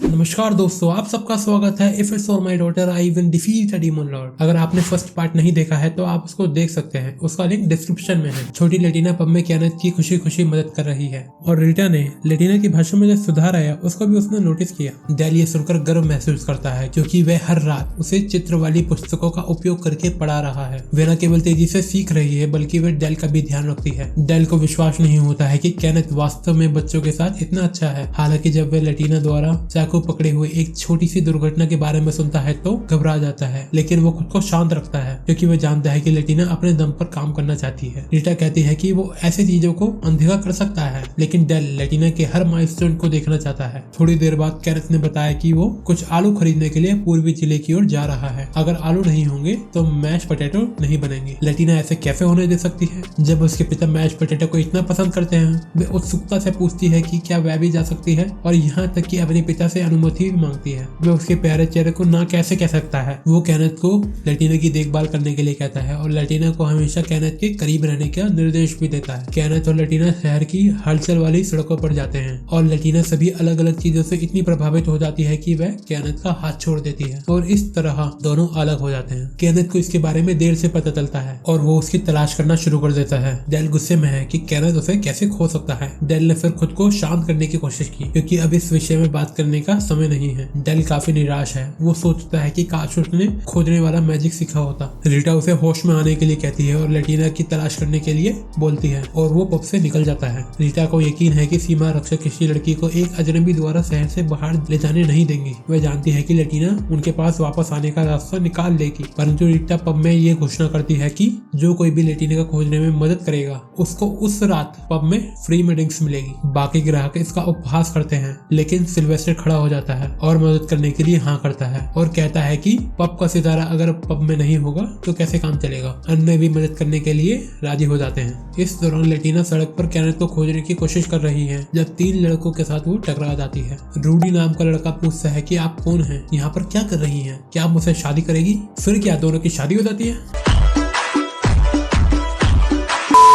नमस्कार दोस्तों, आप सबका स्वागत है। If it's for my daughter I will defeat a demon Lord. अगर आपने फर्स्ट पार्ट नहीं देखा है तो आप उसको देख सकते हैं, उसका लिंक डिस्क्रिप्शन में है। छोटी लेटिना पब में केनेथ की खुशी खुशी मदद कर रही है और रीटा ने लेटिना की भाषा में जो सुधार आया उसको भी उसने नोटिस किया। डेल ये सुनकर गर्व महसूस करता है क्योंकि वह हर रात उसे चित्र वाली पुस्तकों का उपयोग करके पढ़ा रहा है। वे न केवल तेजी से सीख रही है बल्कि वे डेल का भी ध्यान रखती है। डेल को विश्वास नहीं होता है कि केनेथ वास्तव में बच्चों के साथ इतना अच्छा है। हालांकि जब वे लेटिना द्वारा चाकू पकड़े हुए एक छोटी सी दुर्घटना के बारे में सुनता है तो घबरा जाता है, लेकिन वो खुद को शांत रखता है क्योंकि वो जानता है कि लेटिना अपने दम पर काम करना चाहती है। रीटा कहती है कि वो ऐसी चीजों को अनदेखा कर सकता है, लेकिन डेल लेटिना के हर माइलस्टोन को देखना चाहता है। थोड़ी देर बाद केनेथ ने बताया कि वो कुछ आलू खरीदने के लिए पूर्वी जिले की ओर जा रहा है। अगर आलू नहीं होंगे तो मैश पोटैटो नहीं बनेंगे। लेटिना ऐसे कैसे होने दे सकती है? जब उसके पिता मैश पोटैटो को इतना पसंद करते हैं, वे उत्सुकता से पूछती है कि क्या वह भी जा सकती है, और यहाँ तक कि अपने पिता से अनुमति भी मांगती है। वे उसके प्यारे चेहरे को ना कैसे कह सकता है। वो केनेथ को लेटिना की देखभाल करने के लिए कहता है और लेटिना को हमेशा केनेथ के करीब रहने का निर्देश भी देता है। केनेथ और लेटिना शहर की हलचल वाली सड़कों पर जाते हैं और लेटिना सभी अलग अलग चीजों से इतनी प्रभावित हो जाती है कि वह केनेथ का हाथ छोड़ देती है और इस तरह दोनों अलग हो जाते हैं। केनेथ को इसके बारे में देर से पता चलता है और वो उसकी तलाश करना शुरू कर देता है। डेल गुस्से में है कि केनेथ उसे कैसे खो सकता है। डेल ने फिर खुद को शांत करने की कोशिश की क्योंकि अब इस विषय में बात करने का समय नहीं है। डेल काफी निराश है। वो सोचता है कि काश उसने खोजने वाला मैजिक सीखा होता। रीटा उसे होश में आने के लिए कहती है और लेटिना की तलाश करने के लिए बोलती है और वो पब से निकल जाता है। रीटा को यकीन है कि सीमा रक्षक किसी लड़की को एक अजनबी द्वारा शहर से बाहर ले जाने नहीं देंगी। वह जानती है कि लेटिना उनके पास वापस आने का रास्ता निकाल लेगी, परंतु रीटा पब में ये घोषणा करती है कि जो कोई भी लेटिना को खोजने में मदद करेगा उसको उस रात पब में फ्री में ड्रिंक्स मिलेगी। बाकी ग्राहक इसका उपहास करते हैं, लेकिन सिल्वेस्टर खड़ा हो जाता है और मदद करने के लिए हाँ करता है और कहता है कि पब का सितारा अगर पब में नहीं होगा तो कैसे काम चलेगा। अन्य भी मदद करने के लिए राजी हो जाते हैं। इस दौरान लेटिना सड़क पर केनेथ को खोजने की कोशिश कर रही है जब 3 लड़कों के साथ वो टकरा जाती है। रूडी नाम का लड़का पूछता है कि आप कौन हैं, यहाँ पर क्या कर रही हैं, क्या आप मुझसे शादी करेगी? फिर क्या दोनों की शादी हो जाती है?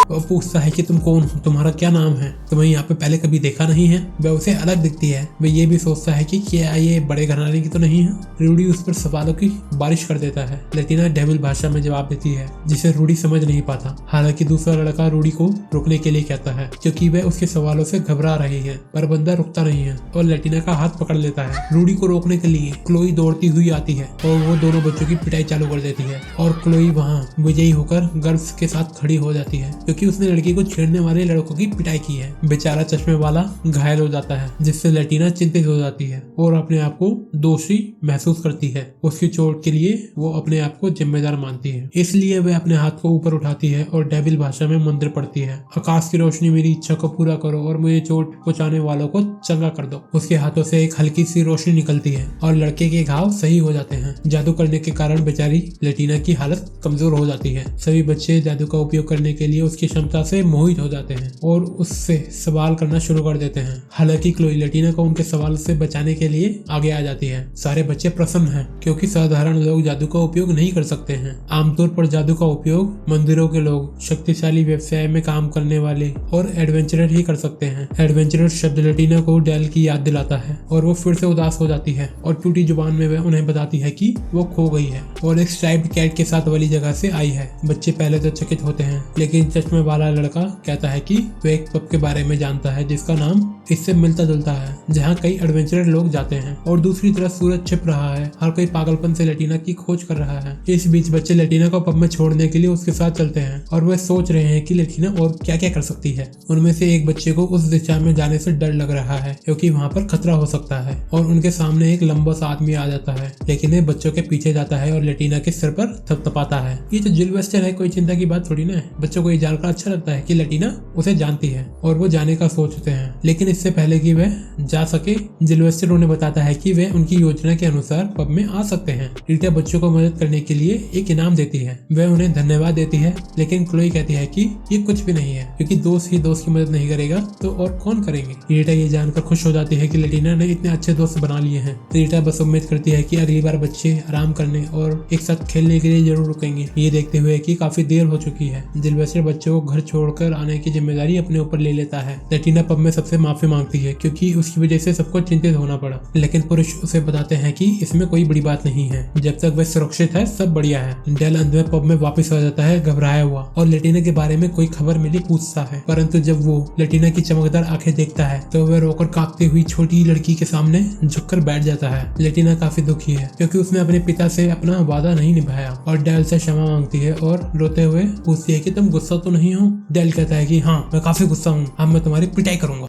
वो पूछता है कि तुम कौन हो, तुम्हारा क्या नाम है, तुम्हें यहाँ पे पहले कभी देखा नहीं है। वह उसे अलग दिखती है। वह ये भी सोचता है कि क्या ये बड़े घराने की तो नहीं है। रूडी उस पर सवालों की बारिश कर देता है। लेटिना डेविल भाषा में जवाब देती है जिसे रूडी समझ नहीं पाता। हालांकि दूसरा लड़का रूडी को रुकने के लिए कहता है क्योंकि वह उसके सवालों से घबरा रही है, पर बंदा रुकता नहीं है और लेटिना का हाथ पकड़ लेता है। रूडी को रोकने के लिए क्लोई दौड़ती हुई आती है और वो दोनों बच्चों की पिटाई चालू कर देती है और क्लोई वहाँ विजयी होकर गर्व के साथ खड़ी हो जाती है क्योंकि उसने लड़की को छेड़ने वाले लड़कों की पिटाई की है। बेचारा चश्मे वाला घायल हो जाता है जिससे लेटिना चिंतित हो जाती है और अपने आप को दोषी महसूस करती है। उसकी चोट के लिए वो अपने आप को जिम्मेदार मानती है, इसलिए वह अपने हाथ को ऊपर उठाती है और डेविल भाषा में मंत्र पढ़ती है। आकाश की रोशनी मेरी इच्छा को पूरा करो और मुझे चोट पहुंचाने वालों को चंगा कर दो। उसके हाथों से एक हल्की सी रोशनी निकलती है और लड़के के घाव सही हो जाते हैं। जादू करने के कारण बेचारी लेटिना की हालत कमजोर हो जाती है। सभी बच्चे जादू का उपयोग करने के लिए उसकी क्षमता से मोहित हो जाते हैं और उससे सवाल करना शुरू कर देते हैं। हालांकि क्लोई लेटिना को उनके सवाल से बचाने के लिए आगे आ जाती है। सारे बच्चे प्रसन्न हैं क्योंकि साधारण लोग जादू का उपयोग नहीं कर सकते हैं। आमतौर पर जादू का उपयोग मंदिरों के लोग, शक्तिशाली व्यवसाय में काम करने वाले और एडवेंचरर ही कर सकते हैं। एडवेंचरर शब्द लेटिना को डेल की याद दिलाता है और वो फिर से उदास हो जाती है और टूटी जुबान में वह उन्हें बताती है कि वो खो गई है और एक स्ट्राइप्ड कैट के साथ वाली जगह से आई है। बच्चे पहले तो चकित होते हैं, लेकिन चश्मे वाला लड़का कहता है कि वह एक पब के बारे में जानता है जिसका नाम इससे मिलता जुलता है, जहाँ कई एडवेंचरर लोग जाते हैं। और दूसरी तरफ सूरज छिप रहा है, हर कोई पागलपन से लेटिना की खोज कर रहा है। इस बीच बच्चे लेटिना को पब में छोड़ने के लिए उसके साथ चलते हैं और वह सोच रहे हैं कि लेटिना और क्या क्या कर सकती है। उनमें से एक बच्चे को उस दिशा में जाने से डर लग रहा है क्योंकि वहाँ पर खतरा हो सकता है और उनके सामने एक लंबा सा आदमी आ जाता है, लेकिन वह बच्चों के पीछे जाता है और लेटिना के सिर पर थपथपाता है। ये तो जिलवेस्टर है, कोई चिंता की बात थोड़ी ना है। बच्चों को ये जानकर अच्छा लगता है कि लेटिना उसे जानती है और वो जाने का सोचते हैं, लेकिन इससे पहले कि वह जा सके जिलवेस्टर उन्हें बताता है कि वह उनकी योजना के अनुसार पब में आ सकते हैं। रीटा बच्चों को मदद करने के लिए एक इनाम देती है। वह उन्हें धन्यवाद देती है, लेकिन क्लोई कहती है कि ये कुछ भी नहीं है क्योंकि दोस्त ही दोस्त की मदद नहीं करेगा तो और कौन करेंगे। रीटा ये जानकर खुश हो जाती है कि लेटिना ने इतने अच्छे दोस्त बना लिए हैं। रीटा बस उम्मीद करती है कि अगली बार बच्चे आराम करने और एक साथ खेलने के लिए जरूर रुकेंगे। ये देखते हुए कि काफी देर हो चुकी है, जिलवेस्टर बच्चों को घर छोड़कर आने की जिम्मेदारी अपने ऊपर ले लेता है। लेटिना पब में सबसे माफी मांगती है क्योंकि उसकी वजह से सबको चिंतित होना पड़ा, लेकिन पुरुष उसे बताते हैं कि इसमें कोई बड़ी बात नहीं है, जब तक वह सुरक्षित है सब बढ़िया है। डेल अंत में पब में वापस आ जाता है घबराया हुआ और लेटिना के बारे में कोई खबर मिली पूछता है, परंतु जब वो लेटिना की चमकदार आंखें देखता है तो वह रोकर कांपती हुई छोटी लड़की के सामने झुककर बैठ जाता है। लेटिना काफी दुखी है क्योंकि उसने अपने पिता से अपना वादा नहीं निभाया और डेल से क्षमा मांगती है और रोते हुए पूछती है कि तुम गुस्सा तो नहीं हो। डेल कहता है कि हाँ मैं काफी गुस्सा हूँ, अब मैं तुम्हारी पिटाई करूंगा।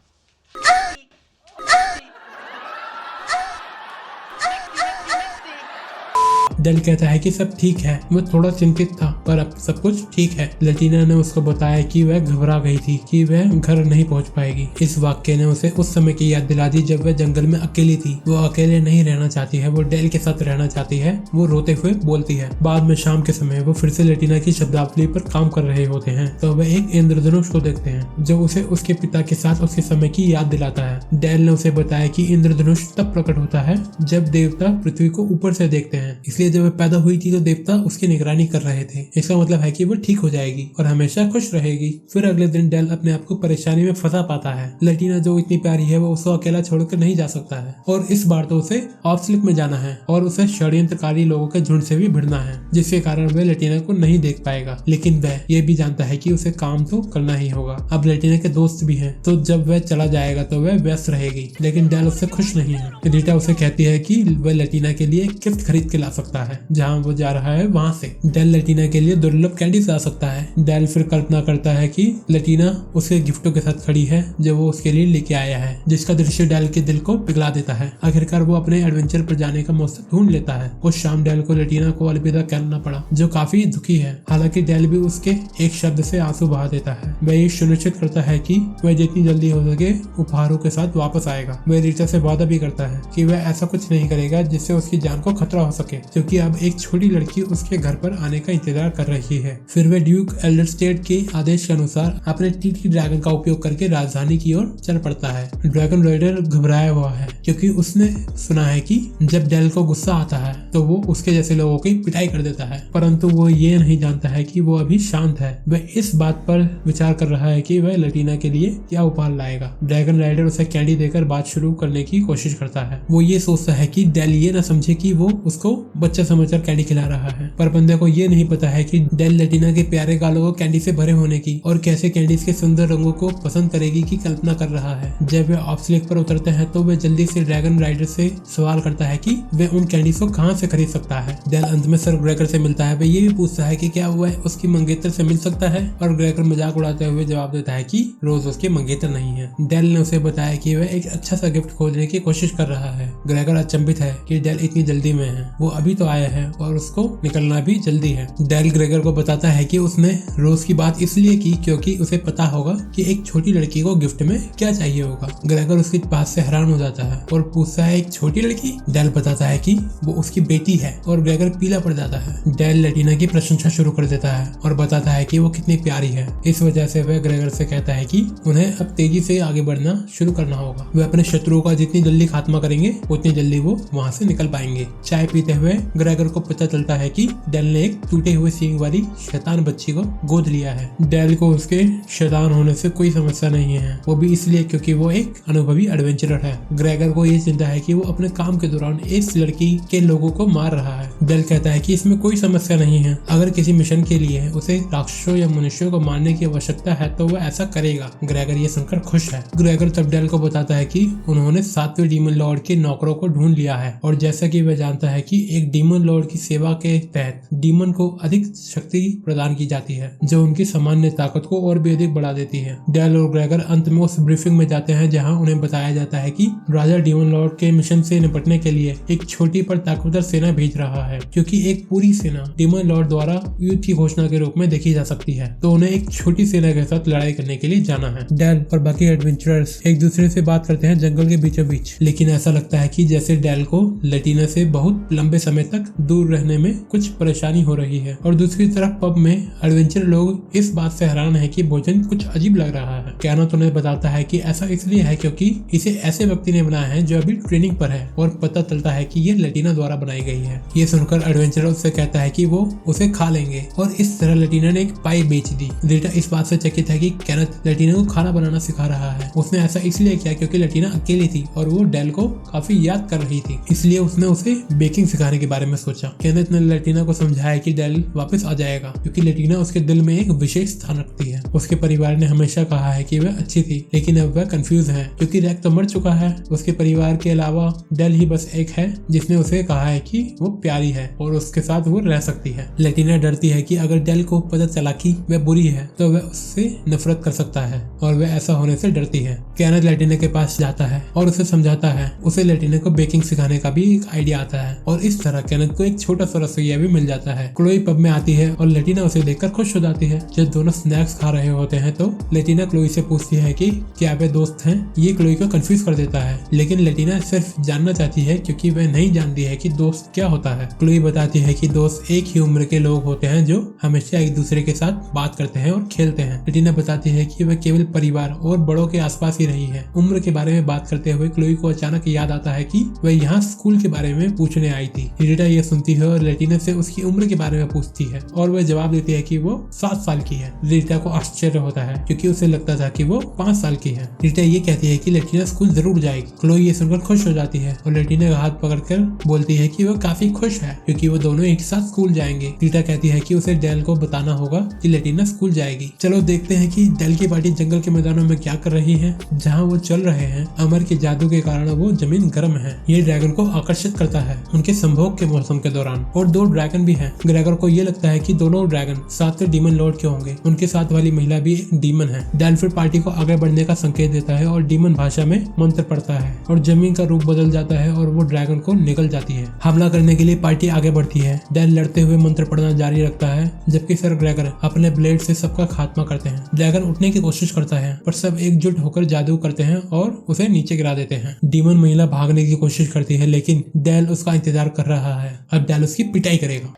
डेल कहता है कि सब ठीक है, वो थोड़ा चिंतित था पर अब सब कुछ ठीक है। लेटिना ने उसको बताया कि वह घबरा गई थी कि वह घर नहीं पहुंच पाएगी। इस वाक्य ने उसे उस समय की याद दिला दी जब वह जंगल में अकेली थी। वो अकेले नहीं रहना चाहती है, वो डेल के साथ रहना चाहती है, वो रोते हुए बोलती है। बाद में शाम के समय वो फिर से लेटिना की शब्दावली पर काम कर रहे होते हैं तो वह एक इंद्रधनुष को देखते हैं जो उसे उसके पिता के साथ उसके समय की याद दिलाता है। डेल ने उसे बताया कि इंद्रधनुष तब प्रकट होता है जब देवता पृथ्वी को ऊपर से देखते हैं, इसलिए जब वह पैदा हुई थी तो देवता उसकी निगरानी कर रहे थे। इसका मतलब है कि वो ठीक हो जाएगी और हमेशा खुश रहेगी। फिर अगले दिन डेल अपने आप को परेशानी में फंसा पाता है। लेटिना जो इतनी प्यारी है वो उसको अकेला छोड़कर नहीं जा सकता है और इस बार तो उसे ऑफस्लिक में जाना है और उसे षड्यंत्रकारी लोगों के झुंड से भी भिड़ना है, जिसके कारण वह लेटिना को नहीं देख पाएगा। लेकिन वह ये भी जानता है कि उसे काम तो करना ही होगा। अब लेटिना के दोस्त भी हैं, तो जब वह चला जाएगा तो वह व्यस्त रहेगी। लेकिन डेल उससे खुश नहीं है। रीटा उसे कहती है कि वह लेटिना के लिए गिफ्ट खरीद के ला सकता है, जहाँ वो जा रहा है वहाँ से। डेल लेटिना के लिए दुर्लभ कैंडी ला सकता है। डेल फिर कल्पना करता है कि लेटिना उसके गिफ्टों के साथ खड़ी है जो वो उसके लिए लेके आया है, जिसका दृश्य डेल के दिल को पिघला देता है। आखिरकार वो अपने एडवेंचर पर जाने का मौसम ढूंढ लेता है। उस शाम डेल को लेटिना को अलविदा कहना पड़ा, जो काफी दुखी है। हालांकि डेल भी उसके एक शब्द से आंसू बहा देता है। वह ये सुनिश्चित करता है कि वह जितनी जल्दी हो सके उपहारों के साथ वापस आएगा। वह रीटा से वादा भी करता है कि वह ऐसा कुछ नहीं करेगा जिससे उसकी जान को खतरा हो सके, क्योंकि अब एक छोटी लड़की उसके घर पर आने का इंतजार कर रही है। फिर वे ड्यूक एल्डरस्टेट के आदेश के अनुसार अपने टीटी ड्रैगन का उपयोग करके राजधानी की ओर चल पड़ता है। ड्रैगन राइडर घबराया हुआ है क्योंकि उसने सुना है कि जब डेल को गुस्सा आता है तो वो उसके जैसे लोगों की पिटाई कर देता है, परंतु वो ये नहीं जानता है कि वो अभी शांत है। वह इस बात पर विचार कर रहा है कि वह लेटिना के लिए क्या उपहार लाएगा। ड्रैगन राइडर उसे कैंडी देकर बात शुरू करने की कोशिश करता है। वो ये सोचता है कि डेल ये न समझे कि वो उसको बच्चा समझकर कैंडी खिला रहा है, पर बंदे को ये नहीं पता है कि डेल लेटिना के प्यारे गालों को कैंडी से भरे होने की और कैसे कैंडीज के सुंदर रंगों को पसंद करेगी की कल्पना कर रहा है। जब वे ऑफस्लेक पर उतरते हैं तो वह जल्दी से ड्रैगन राइडर से सवाल करता है कि वह उन कैंडीज को कहां से खरीद सकता है। डेल अंत में सर ग्रेगर से मिलता है। वह ये भी पूछता है कि क्या वह उसकी मंगेतर से मिल सकता है, और ग्रेगर मजाक उड़ाते हुए जवाब देता है कि रोज उसकी मंगेतर नहीं है। डेल ने उसे बताया कि वह एक अच्छा सा गिफ्ट खोजने की कोशिश कर रहा है। ग्रेगर अचंभित है कि डेल इतनी जल्दी में है, वो अभी तो आया है और उसको निकलना भी जल्दी है। डेल ग्रेगर को बताता है कि उसने रोज की बात इसलिए की क्योंकि उसे पता होगा कि एक छोटी लड़की को गिफ्ट में क्या चाहिए होगा। ग्रेगर उसकी बात से हैरान हो जाता है और पूछता है एक छोटी लड़की। डेल बताता है कि वो उसकी बेटी है और ग्रेगर पीला पड़ जाता है। डेल लेटिना की प्रशंसा शुरू कर देता है और बताता है कि वो कितनी प्यारी है। इस वजह से वह ग्रेगर से कहता है कि उन्हें अब तेजी से आगे बढ़ना शुरू करना होगा। वे अपने शत्रुओं का जितनी जल्दी खात्मा करेंगे उतनी जल्दी वो वहाँ से निकल पाएंगे। चाय पीते हुए ग्रेगर को पता चलता है कि डेल ने एक टूटे हुए सींग वाली शैतान बच्ची को गोद लिया है। डेल को उसके शैतान होने से कोई समस्या नहीं है, वो भी इसलिए क्योंकि वो एक अनुभवी एडवेंचरर है। ग्रेगर को ये चिंता है कि वो अपने काम के दौरान इस लड़की के लोगों को मार रहा है। डेल कहता है कि इसमें कोई समस्या नहीं है, अगर किसी मिशन के लिए उसे राक्षसों या मनुष्यों को मारने की आवश्यकता है तो वह ऐसा करेगा। ग्रेगर ये सुनकर खुश है। ग्रेगर तब डेल को बताता है कि उन्होंने 7वें डीमन लॉर्ड के नौकरों को ढूंढ लिया है, और जैसा कि वह जानता है कि एक डीमन लॉर्ड की सेवा के तहत डीमन को अधिक शक्ति प्रदान की जाती है जो उनकी सामान्य ताकत को और भी अधिक बढ़ा देती है। डेल और ग्रेगर अंत में उस ब्रीफिंग में जाते हैं जहां उन्हें बताया जाता है कि राजा डीमन लॉर्ड के मिशन से निपटने के लिए एक छोटी पर ताकतवर सेना भेज रहा है, क्योंकि एक पूरी सेना डीमन लॉर्ड द्वारा युद्ध की घोषणा के रूप में देखी जा सकती है, तो उन्हें एक छोटी सेना के साथ लड़ाई करने के लिए जाना है। डेल और बाकी एडवेंचरर्स एक दूसरे से बात करते हैं जंगल के बीचों बीच, लेकिन ऐसा लगता है कि जैसे डेल को लेटिना से बहुत लंबे समय तक दूर रहने में कुछ परेशानी हो रही है, और और दूसरी तरफ पब में एडवेंचर लोग इस बात से हैरान है कि भोजन कुछ अजीब लग रहा है। कैनथ उन्हें बताता है कि ऐसा इसलिए है क्योंकि इसे ऐसे व्यक्ति ने बनाया है जो अभी ट्रेनिंग पर है और पता चलता है कि ये लटीना द्वारा बनाई गई है। ये सुनकर एडवेंचर उससे कहता है कि वो उसे खा लेंगे और इस तरह लटीना ने एक पाई बेच दी। रीटा इस बात से चकित है कि कैनथ लटीना को खाना बनाना सिखा रहा है। उसने ऐसा इसलिए किया क्योंकि लटीना अकेली थी और वो डेल को काफी याद कर रही थी, इसलिए उसने उसे बेकिंग सिखाने के बारे में सोचा। कैनथ ने लटीना को समझाया कि डेल वापस आ जाएगा क्योंकि लटीना उसके दिल में एक विशेष स्थान रखती है। उसके परिवार ने हमेशा कहा है कि वह अच्छी थी, लेकिन अब वह कंफ्यूज है क्योंकि रैक तो मर चुका है। उसके परिवार के अलावा डेल ही बस एक है जिसने उसे कहा है कि वो प्यारी है और उसके साथ वो रह सकती है। लटीना डरती है कि अगर डेल को पता चला कि वह बुरी है तो वह उससे नफरत कर सकता है और वह ऐसा होने से डरती है। कैनथ लटीना के पास जाता है और उसे समझाता है। उसे लटीना को बेकिंग सिखाने का भी एक आइडिया आता है और इस तरह कैनथ को एक छोटा सा रसोइया भी मिल जाता है। क्लोई पब में आती है और लटीना उसे देखकर खुश हो जाती है। जब दोनों स्नैक्स खा रहे होते हैं तो लटीना क्लोई से पूछती है कि क्या वे दोस्त हैं। ये क्लोई को कंफ्यूज कर देता है, लेकिन लटीना सिर्फ जानना चाहती है क्योंकि वह नहीं जानती है कि दोस्त क्या होता है। क्लोई बताती है कि दोस्त एक ही उम्र के लोग होते हैं जो हमेशा एक दूसरे के साथ बात करते हैं और खेलते हैं। लटीना बताती है कि वह केवल परिवार और बड़ों के आसपास ही रही है। उम्र के बारे में बात करते हुए क्लोई को अचानक याद आता है कि वह यहाँ स्कूल के बारे में पूछने आई थी। रीटा ये सुनती है और लटीना से उसकी उम्र के बारे में पूछती है और वह जवाब देती है कि वो 7 साल की है। रीटा को आश्चर्य होता है क्योंकि उसे लगता था कि वो 5 साल की है। रीटा ये कहती है कि लटीना स्कूल जरूर जाएगी। क्लोई ये सुनकर खुश हो जाती है और लटीना का हाथ पकड़कर बोलती है कि वो काफी खुश है क्योंकि वो दोनों एक साथ स्कूल जाएंगे। रीटा कहती है कि उसे डेल को बताना होगा कि लटीना स्कूल जाएगी। चलो देखते हैं कि डेल की पार्टी जंगल के मैदानों में क्या कर रही है। जहाँ वो चल रहे हैं, अमर के जादू के कारण वो जमीन गर्म है। ये ड्रैगन को आकर्षित करता है उनके संभोग के मौसम के दौरान। और 2 ड्रैगन भी हैं। ग्रेगर को ये लगता है कि दोनों ड्रैगन साथ डीमन लॉर्ड के होंगे। उनके साथ वाली महिला भी एक डीमन है। डेल फिर पार्टी को आगे बढ़ने का संकेत देता है और डीमन भाषा में मंत्र पढ़ता है और जमीन का रूप बदल जाता है और वो ड्रैगन को निकल जाती है। हमला करने के लिए पार्टी आगे बढ़ती है। डेल लड़ते हुए मंत्र पढ़ना जारी रखता है जबकि सर ग्रेगर अपने ब्लेड से सबका खात्मा करते हैं। ड्रैगन उठने की कोशिश करता है पर सब एकजुट होकर जादू करते हैं और उसे नीचे गिरा देते हैं। डीमन महिला भागने की कोशिश करती है लेकिन डेल उसका इंतजार कर रहा है। अब डेल उसकी पिटाई करेगा।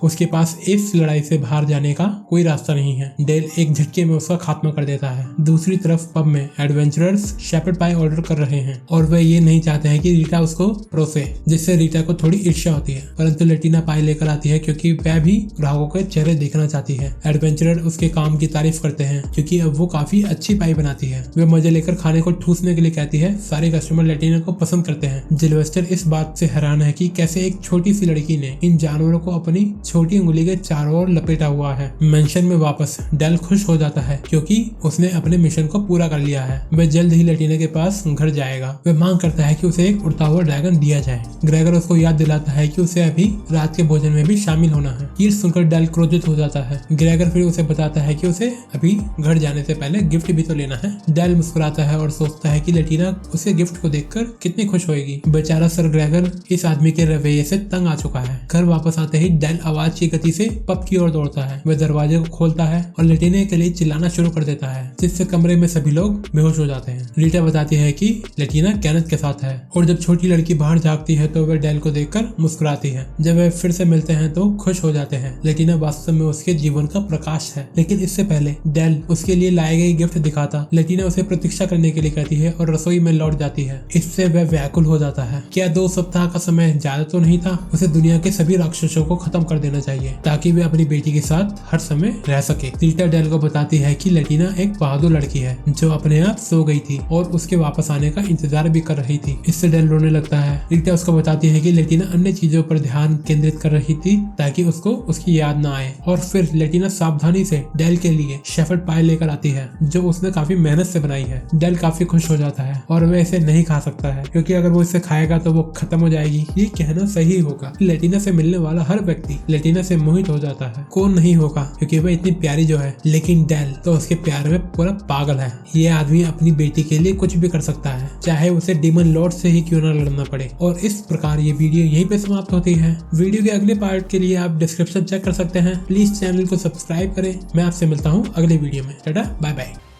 उसके पास इस लड़ाई से बाहर जाने का कोई रास्ता नहीं है। डेल एक झटके में उसका खात्मा कर देता है। दूसरी तरफ पब में एडवेंचरर्स शेपर्ड पाई ऑर्डर कर रहे हैं और वह ये नहीं चाहते हैं कि रीटा उसको परोसे, जिससे रीटा को थोड़ी ईर्ष्या होती है। परंतु लटीना पाई लेकर आती है क्योंकि वह भी ग्राहकों के चेहरे देखना चाहती है। एडवेंचरर उसके काम की तारीफ करते हैं क्योंकि अब वो काफी अच्छी पाई बनाती है। वे मजे लेकर खाने को ठूसने के लिए कहती है। सारे कस्टमर लटीना को पसंद करते हैं। जिलवेस्टर इस बात से हैरान है कि कैसे एक छोटी सी लड़की ने इन जानवरों को अपनी छोटी उंगली के चारों ओर लपेटा हुआ है। मेंशन में वापस डेल खुश हो जाता है क्योंकि उसने अपने मिशन को पूरा कर लिया है। वह जल्द ही लटीना के पास घर जाएगा। वह मांग करता है कि उसे एक उड़ता हुआ ड्रैगन दिया जाए। ग्रेगर उसको याद दिलाता है कि उसे अभी रात के भोजन में भी शामिल होना है। ये सुनकर डेल क्रोधित हो जाता है। ग्रेगर फिर उसे बताता है कि उसे अभी घर जाने से पहले गिफ्ट भी तो लेना है। डेल मुस्कुराता है और सोचता है कि लटीना उसे गिफ्ट को देखकर कितनी खुश होगी। बेचारा सर ग्रेगर इस आदमी के रवैये से तंग आ चुका है। घर वापस आते ही डेल आवाज की गति से पब की ओर दौड़ता है। वह दरवाजे को खोलता है और लटीना के लिए चिल्लाना शुरू कर देता है, जिससे कमरे में सभी लोग बेहोश हो जाते हैं। रीटा बताती है कि लटीना कैनथ के साथ है और जब छोटी लड़की बाहर झांकती है तो वह डेल को देखकर मुस्कुराती है। जब वे फिर से मिलते हैं तो खुश हो जाते हैं। लटीना वास्तव में उसके जीवन का प्रकाश है, लेकिन इससे पहले डेल उसके लिए लाए गए गिफ्ट दिखाता। लटीना उसे प्रतीक्षा करने के लिए कहती है और रसोई में लौट जाती है। इससे वह व्याकुल हो जाता है। क्या 2 सप्ताह का समय ज्यादा तो नहीं था? उसे दुनिया के सभी राक्षसों को खत्म कर देना चाहिए ताकि वे अपनी बेटी के साथ हर समय रह सके। रीटा डेल को बताती है कि लटीना एक बहादुर लड़की है जो अपने आप सो गई थी और उसके वापस आने का इंतजार भी कर रही थी। इससे डेल रोने लगता है। रीटा उसको बताती है कि लटीना अन्य चीजों पर ध्यान केंद्रित कर रही थी ताकि उसको उसकी याद न आए। और फिर लटीना सावधानी से डेल के लिए शेफर्ड पाई लेकर आती है जो उसने काफी मेहनत से बनाई है। डेल काफी खुश हो जाता है और वह इसे नहीं खा सकता है क्योंकि अगर वो इसे खाएगा तो वो खत्म हो जाएगी। ये कहना सही होगा। लटीना से मिलने वाला हर व्यक्ति लटीना से मोहित हो जाता है। कौन नहीं होगा क्योंकि वह इतनी प्यारी जो है, लेकिन डेल तो उसके प्यार में पूरा पागल है। ये आदमी अपनी बेटी के लिए कुछ भी कर सकता है, चाहे उसे डीमन लॉर्ड से ही क्यों ना लड़ना पड़े। और इस प्रकार ये वीडियो यहीं पे समाप्त होती है। वीडियो के अगले पार्ट के लिए आप डिस्क्रिप्शन चेक कर सकते हैं। प्लीज चैनल को सब्सक्राइब करें। मैं आपसे मिलता हूँ अगले वीडियो में। Tata bye bye.